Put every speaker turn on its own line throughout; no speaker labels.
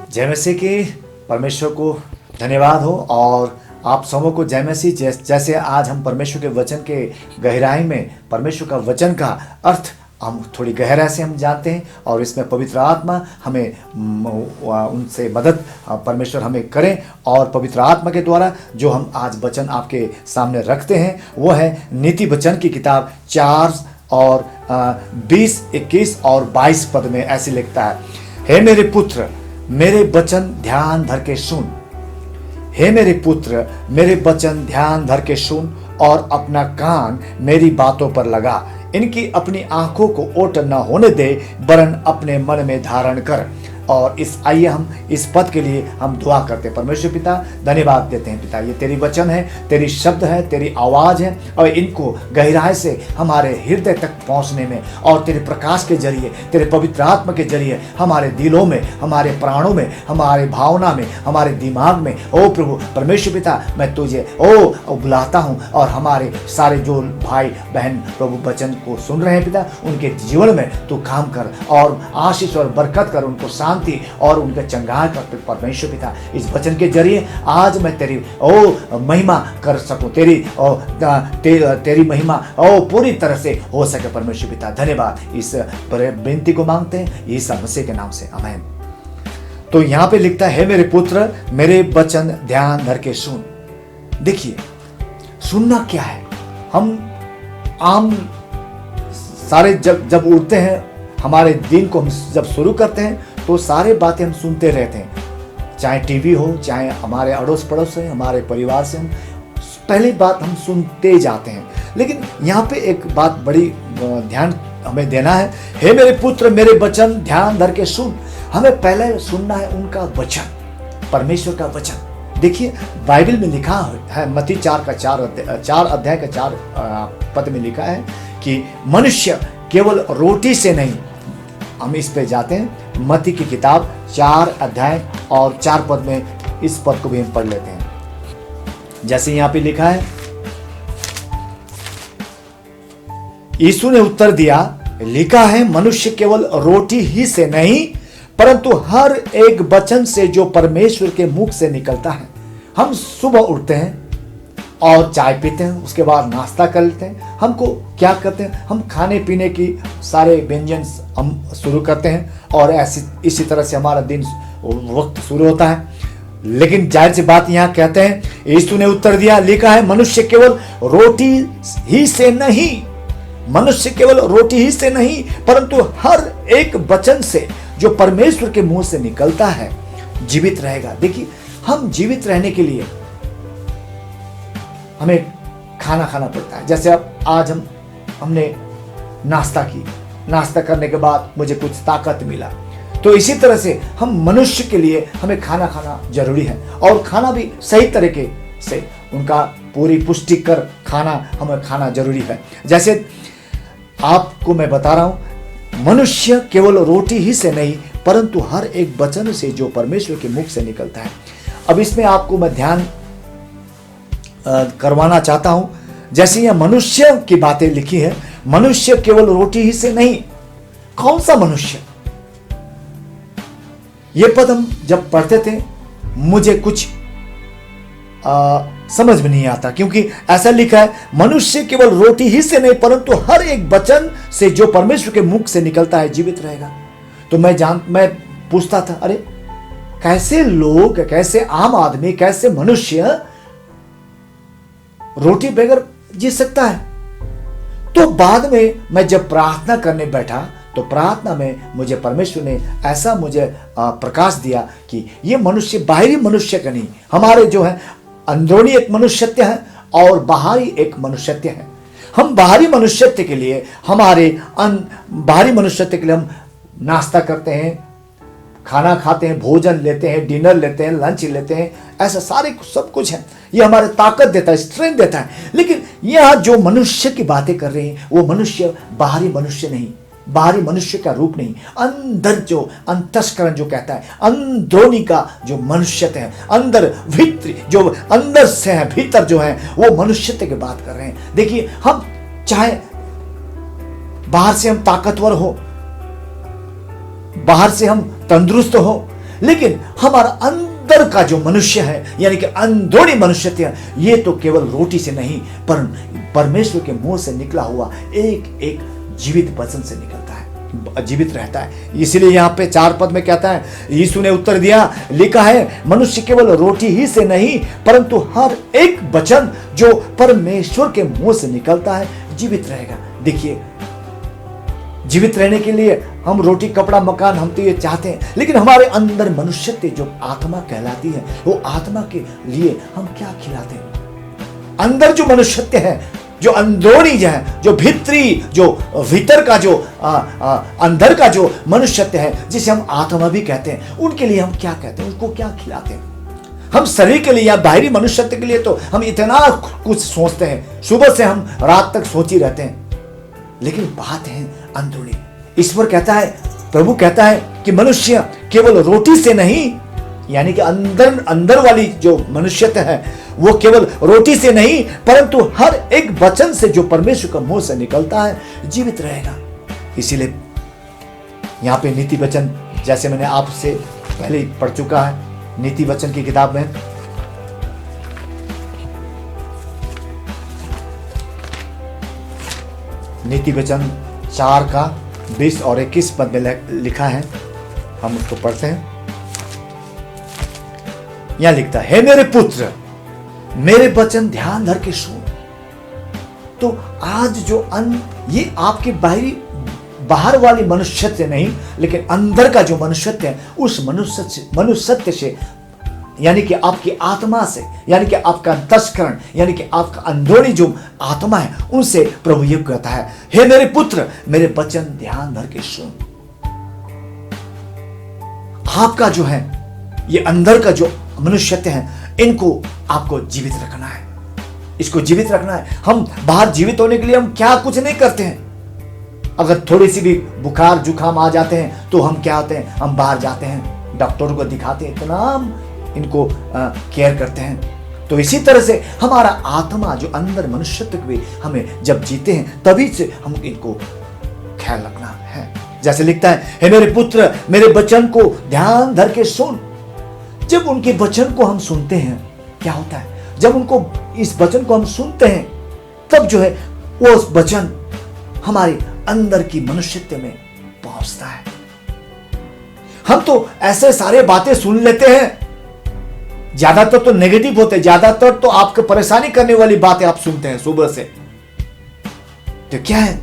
जय मसीह की। परमेश्वर को धन्यवाद हो और आप सबों को जय मसीह। जैसे आज हम परमेश्वर के वचन के गहराई में परमेश्वर का वचन का अर्थ हम थोड़ी गहराई से हम जानते हैं और इसमें पवित्र आत्मा हमें उनसे मदद परमेश्वर हमें करें। और पवित्र आत्मा के द्वारा जो हम आज वचन आपके सामने रखते हैं वो है नीति वचन की किताब 4 और 20, 21 और 22 पद में ऐसे लिखता है, हे मेरे पुत्र मेरे वचन ध्यान धर के सुन। हे मेरे पुत्र मेरे वचन ध्यान धर के सुन और अपना कान मेरी बातों पर लगा। इनकी अपनी आंखों को ओट न होने दे वरन अपने मन में धारण कर। और आइए हम इस पद के लिए हम दुआ करते हैं। परमेश्वर पिता धन्यवाद देते हैं पिता, ये तेरी वचन है, तेरी शब्द है, तेरी आवाज़ है और इनको गहराई से हमारे हृदय तक पहुंचने में और तेरे प्रकाश के जरिए, तेरे पवित्र आत्मा के जरिए हमारे दिलों में, हमारे प्राणों में, हमारे भावना में, हमारे दिमाग में, ओ प्रभु परमेश्वर पिता मैं तुझे बुलाता हूँ। और हमारे सारे जो भाई बहन प्रभु वचन को सुन रहे हैं पिता, उनके जीवन में तू काम कर और आशीष और बरकत कर, उनको शांति और उनका चंगाई कर परमेश्वर पिता। इस वचन के जरिए आज मैं तेरी महिमा कर सकूं, तेरी महिमा पूरी तरह से हो सके परमेश्वर पिता। धन्यवाद। इस विनती को मांगते हैं यीशु मसीह के नाम से, आमीन। तो यहाँ पे लिखता है, मेरे पुत्र मेरे वचन ध्यान धर के सुन। देखिए सुनना क्या है। हम आम सारे जब उठते हैं, हमारे दिन को हम जब शुरू करते हैं तो सारे बातें हम सुनते रहते हैं, चाहे टीवी हो, चाहे हमारे अड़ोस पड़ोस से, हमारे परिवार से, हम पहली बात हम सुनते जाते हैं। लेकिन यहाँ पे एक बात बड़ी ध्यान हमें देना है, हे मेरे पुत्र मेरे वचन ध्यान धर के सुन। हमें पहले सुनना है उनका वचन, परमेश्वर का वचन। देखिए बाइबल में लिखा है, मत्ती 4 अध्याय का 4 पद में लिखा है कि मनुष्य केवल रोटी से नहीं। हम इस पे जाते हैं, मत्ती की किताब 4 अध्याय और 4 पद में इस पद को भी हम पढ़ लेते हैं। जैसे यहाँ पे लिखा है, यीशु ने उत्तर दिया, लिखा है मनुष्य केवल रोटी ही से नहीं परंतु हर एक वचन से जो परमेश्वर के मुख से निकलता है। हम सुबह उठते हैं और चाय पीते हैं, उसके बाद नाश्ता कर लेते हैं। हमको क्या करते हैं, हम खाने पीने की सारे व्यंजन हम शुरू करते हैं और इसी तरह से हमारा दिन वक्त शुरू होता है। लेकिन जाहिर सी बात यहाँ कहते हैं, यीशु ने उत्तर दिया, लिखा है मनुष्य केवल रोटी ही से नहीं, मनुष्य केवल रोटी ही से नहीं परंतु हर एक वचन से जो परमेश्वर के मुंह से निकलता है जीवित रहेगा। देखिए हम जीवित रहने के लिए हमें खाना खाना पड़ता है। जैसे अब आज हमने नाश्ता करने के बाद मुझे कुछ ताकत मिला, तो इसी तरह से हम मनुष्य के लिए हमें खाना खाना जरूरी है और खाना भी सही तरीके से उनका पूरी पुष्टिकर खाना हमें खाना जरूरी है। जैसे आपको मैं बता रहा हूं, मनुष्य केवल रोटी ही से नहीं परंतु हर एक वचन से जो परमेश्वर के मुख से निकलता है। अब इसमें आपको मैं ध्यान करवाना चाहता हूं, जैसे यह मनुष्य की बातें लिखी है, मनुष्य केवल रोटी ही से नहीं। कौन सा मनुष्य? यह पद हम जब पढ़ते थे मुझे कुछ समझ में नहीं आता, क्योंकि ऐसा लिखा है मनुष्य केवल रोटी ही से नहीं परंतु हर एक वचन से जो परमेश्वर के मुख से निकलता है जीवित रहेगा। तो मैं पूछता था, अरे कैसे लोग, कैसे आम आदमी, कैसे मनुष्य रोटी बगैर जी सकता है? तो बाद में मैं जब प्रार्थना करने बैठा तो प्रार्थना में मुझे परमेश्वर ने ऐसा मुझे प्रकाश दिया कि ये मनुष्य बाहरी मनुष्य का नहीं, हमारे जो है अंदरूनी एक मनुष्यत्व है और बाहरी एक मनुष्यत्व है। हम बाहरी मनुष्यत्व के लिए बाहरी मनुष्यत्व के लिए हम नाश्ता करते हैं, खाना खाते हैं, भोजन लेते हैं, डिनर लेते हैं, लंच लेते हैं, ऐसा सारे सब कुछ है। ये हमारे ताकत देता है, स्ट्रेंथ देता है। लेकिन यह जो मनुष्य की बातें कर रहे हैं वो मनुष्य बाहरी मनुष्य नहीं, बाहरी मनुष्य का रूप नहीं, अंदर जो अंतस्करण जो कहता है, अंदरूनी का जो मनुष्यत्व है, अंदर भीतर जो अंदर से है, भीतर जो है वो मनुष्यत्व की बात कर रहे हैं। देखिए हम चाहे बाहर से हम ताकतवर हो, बाहर से हम तंदुरुस्त हो, लेकिन हमारा अंदर का जो मनुष्य है, यानी कि अंदरूनी मनुष्यत्व है, ये तो केवल रोटी से नहीं पर परमेश्वर के मुंह से निकला हुआ एक एक जीवित वचन से निकलता है, जीवित रहता है। इसीलिए यहाँ पे 4 पद में कहता है, यीशु ने उत्तर दिया, लिखा है मनुष्य केवल रोटी ही से नहीं परंतु हर एक वचन जो परमेश्वर के मुंह से निकलता है जीवित रहेगा। देखिए, जीवित रहने के लिए हम रोटी कपड़ा मकान हम तो ये चाहते हैं, लेकिन हमारे अंदर मनुष्यत्व जो आत्मा कहलाती है, वो आत्मा के लिए हम क्या खिलाते हैं? अंदर जो मनुष्यत्व है, जो अंदरूनी है, जो भीतरी, जो भीतर का जो अंदर का जो मनुष्यत्व है, जिसे हम आत्मा भी कहते हैं, उनके लिए हम क्या कहते हैं, उनको क्या खिलाते हैं? हम शरीर के लिए या बाहरी मनुष्यत्व के लिए तो हम इतना कुछ सोचते हैं, सुबह से हम रात तक सोच ही रहते हैं, लेकिन बात है अंदरूनी। ईश्वर कहता है, प्रभु कहता है कि मनुष्य केवल रोटी से नहीं, यानी कि अंदर वाली जो मनुष्यत्व है वो केवल रोटी से नहीं परंतु हर एक वचन से जो परमेश्वर का मुंह से निकलता है जीवित रहेगा। इसीलिए यहां पे नीति वचन, जैसे मैंने आपसे पहले पढ़ चुका है, नीति वचन की किताब में नीति वचन 4 का 20 और 21 पद में लिखा है, हम उसको पढ़ते हैं। यहां लिखता है, हे मेरे पुत्र मेरे वचन ध्यान धर के सुन। तो आज जो ये आपके बाहर वाली मनुष्यत्व नहीं, लेकिन अंदर का जो मनुष्यत्व है, उस मनुष्यत्व से, यानी कि आपकी आत्मा से, यानी कि आपका अंतस्करण, यानी कि आपका अंदरूनी जो आत्मा है, उनसे प्रभु ये कहता है, हे मेरे पुत्र मेरे वचन ध्यान धर के सुन। आपका जो है ये अंदर का जो मनुष्यत्व है, इनको आपको जीवित रखना है, इसको जीवित रखना है। हम बाहर जीवित होने के लिए हम क्या कुछ नहीं करते हैं। अगर थोड़ी सी भी बुखार जुकाम आ जाते हैं तो हम क्या होते हैं, हम बाहर जाते हैं, डॉक्टर को दिखाते हैं, इतना हम इनको केयर करते हैं। तो इसी तरह से हमारा आत्मा जो अंदर मनुष्यत्व भी हमें जब जीते हैं, तभी से हम इनको ख्याल रखना है। जैसे लिखता है, हे मेरे पुत्र मेरे वचन को ध्यान धर के सुन। जब उनके वचन को हम सुनते हैं, क्या होता है, जब उनको इस वचन को हम सुनते हैं, तब जो है वो उस वचन हमारे अंदर की मनुष्यत्व में पहुंचता है। हम तो ऐसे सारे बातें सुन लेते हैं, ज्यादातर तो नेगेटिव होते हैं, ज्यादातर तो आपको परेशानी करने वाली बातें आप सुनते हैं सुबह से। तो क्या है,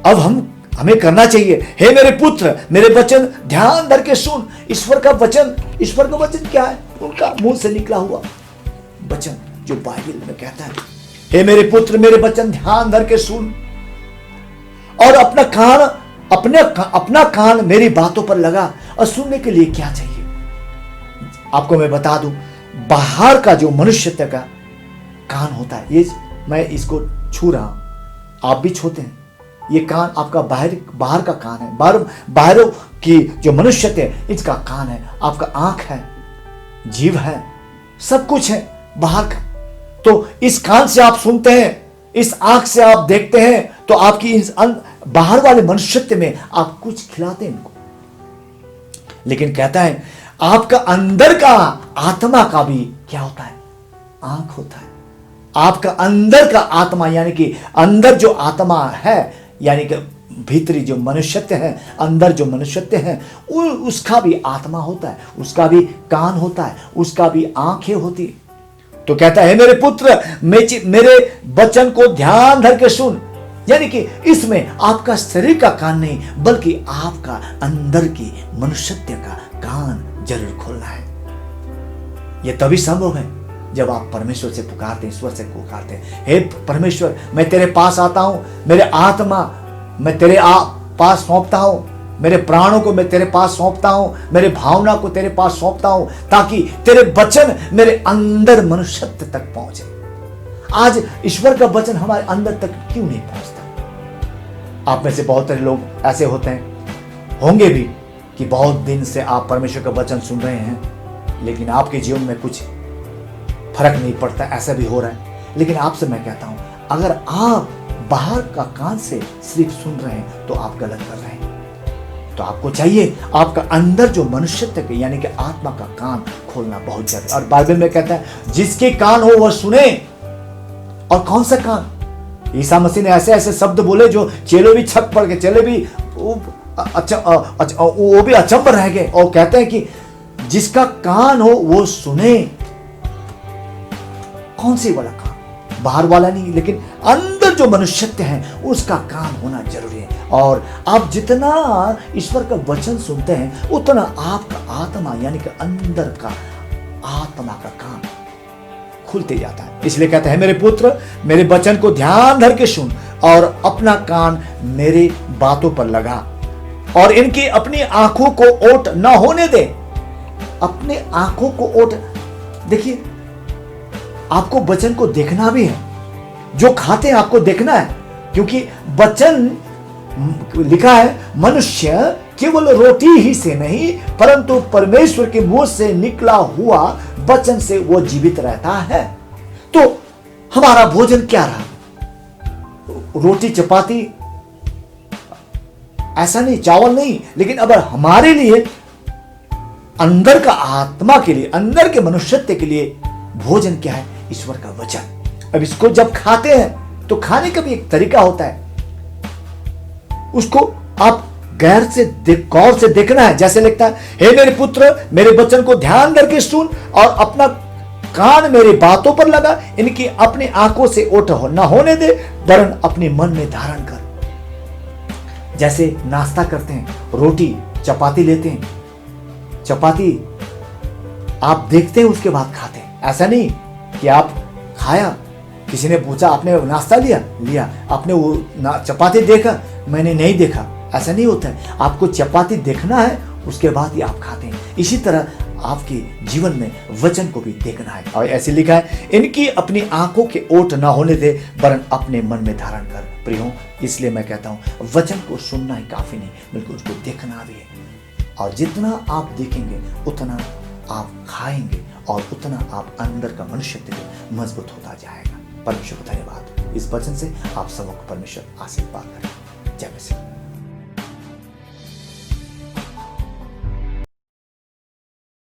अब हमें करना चाहिए, हे मेरे पुत्र मेरे वचन ध्यान धर के सुन। ईश्वर का वचन क्या है? उनका मुंह से निकला हुआ वचन जो बाइबल में कहता है, हे मेरे पुत्र मेरे वचन ध्यान धर के सुन और अपना कान मेरी बातों पर लगा। और सुनने के लिए क्या चाहिए? आपको मैं बता दूं, बाहर का जो मनुष्यत्व का कान होता है, ये मैं इसको छू रहा हूं, आप भी छूते हैं, ये कान आपका बाहर का कान है, बाहर की जो मनुष्यत्व है इसका कान है, आपका आंख है, जीव है, सब कुछ है बाहर का। तो इस कान से आप सुनते हैं, इस आंख से आप देखते हैं, तो आपकी इस बाहर वाले मनुष्यत्व में आप कुछ खिलाते हैं इनको। लेकिन कहता है आपका अंदर का आत्मा का भी क्या होता है? आंख होता है। आपका अंदर का आत्मा, यानी कि अंदर जो आत्मा है, यानी कि भीतरी जो मनुष्यत्व है, अंदर जो मनुष्यत्व है, उसका भी आत्मा होता है, उसका भी कान होता है, उसका भी आंखें होती है। तो कहता है मेरे पुत्र मेरे वचन को ध्यान धर के सुन, यानी कि इसमें आपका शरीर का कान नहीं बल्कि आपका अंदर की मनुष्यत्व का कान जरूर खोलना है। यह तभी संभव है जब आप परमेश्वर से पुकारते हैं, ईश्वर से पुकारते हैं, हे परमेश्वर मैं तेरे पास आता हूं, मेरे आत्मा मैं तेरे पास सौंपता हूं, मेरे प्राणों को मैं तेरे पास सौंपता हूं, मेरे भावना को तेरे पास सौंपता हूं, ताकि तेरे वचन मेरे अंदर मनुष्यत्व तक पहुंचे। आज ईश्वर का वचन हमारे अंदर तक क्यों नहीं पहुंचता? आप में से बहुत सारे लोग ऐसे होते हैं, होंगे भी, कि बहुत दिन से आप परमेश्वर का वचन सुन रहे हैं, लेकिन आपके जीवन में कुछ फर्क नहीं पड़ता, ऐसा भी हो रहा है। लेकिन आपसे मैं कहता हूं, अगर आप बाहर का कान से सिर्फ सुन रहे हैं तो आप गलत कर रहे हैं। तो आपको चाहिए आपका अंदर जो मनुष्यत्व के यानी कि आत्मा का कान खोलना बहुत जरूरी। और बाइबल में कहता है जिसके कान हो वह सुने। और कौन सा कान? ईसा मसीह ने ऐसे ऐसे शब्द बोले जो चेले भी छक पड़ गए, चेले भी वो भी अचंभ रह गए। और कहते हैं कि जिसका कान हो वो सुने। कौन सी वाला कान? बाहर वाला नहीं, लेकिन अंदर जो मनुष्यत्व है उसका कान होना जरूरी है। और आप जितना ईश्वर का वचन सुनते हैं उतना आपका आत्मा यानी कि अंदर का आत्मा का कान खुलते जाता है। इसलिए कहते हैं मेरे पुत्र मेरे वचन को ध्यान धर के सुन और अपना कान मेरे बातों पर लगा और इनकी अपनी आंखों को ओट न होने दे। अपने आंखों को ओट, देखिए आपको वचन को देखना भी है, जो खाते हैं आपको देखना है, क्योंकि वचन लिखा है मनुष्य केवल रोटी ही से नहीं परंतु परमेश्वर के मुंह से निकला हुआ वचन से वो जीवित रहता है। तो हमारा भोजन क्या रहा? रोटी चपाती ऐसा नहीं, चावल नहीं, लेकिन अगर हमारे लिए अंदर का आत्मा के लिए, अंदर के मनुष्यत्व के लिए भोजन क्या है? ईश्वर का वचन। अब इसको जब खाते हैं तो खाने का भी एक तरीका होता है, उसको आप गौर से देखना है। जैसे लिखता है हे मेरे पुत्र मेरे वचन को ध्यान करके सुन और अपना कान मेरी बातों पर लगा, इनकी अपनी आंखों से ओट न होने दे वरन अपने मन में धारण कर। जैसे नाश्ता करते हैं, रोटी चपाती लेते हैं, चपाती आप देखते हैं उसके बाद खाते हैं। ऐसा नहीं कि आप खाया, किसी ने पूछा आपने नाश्ता लिया, आपने वो चपाती देखा, मैंने नहीं देखा, ऐसा नहीं होता है। आपको चपाती देखना है उसके बाद ही आप खाते हैं। इसी तरह आपके जीवन में वचन को भी देखना है। और ऐसे लिखा है इनकी अपनी आंखों के ओट ना होने दे वरन अपने मन में धारण कर। प्रियो, इसलिए मैं कहता हूं वचन को सुनना ही काफी नहीं बल्कि उसको देखना भी है। और जितना आप देखेंगे उतना आप खाएंगे और उतना आप अंदर का मनुष्यत्व मजबूत होता जाएगा। परमेश्वर को धन्यवाद। इस वचन से आप सबको परमेश्वर आशीर्वाद करें। जय मसीह।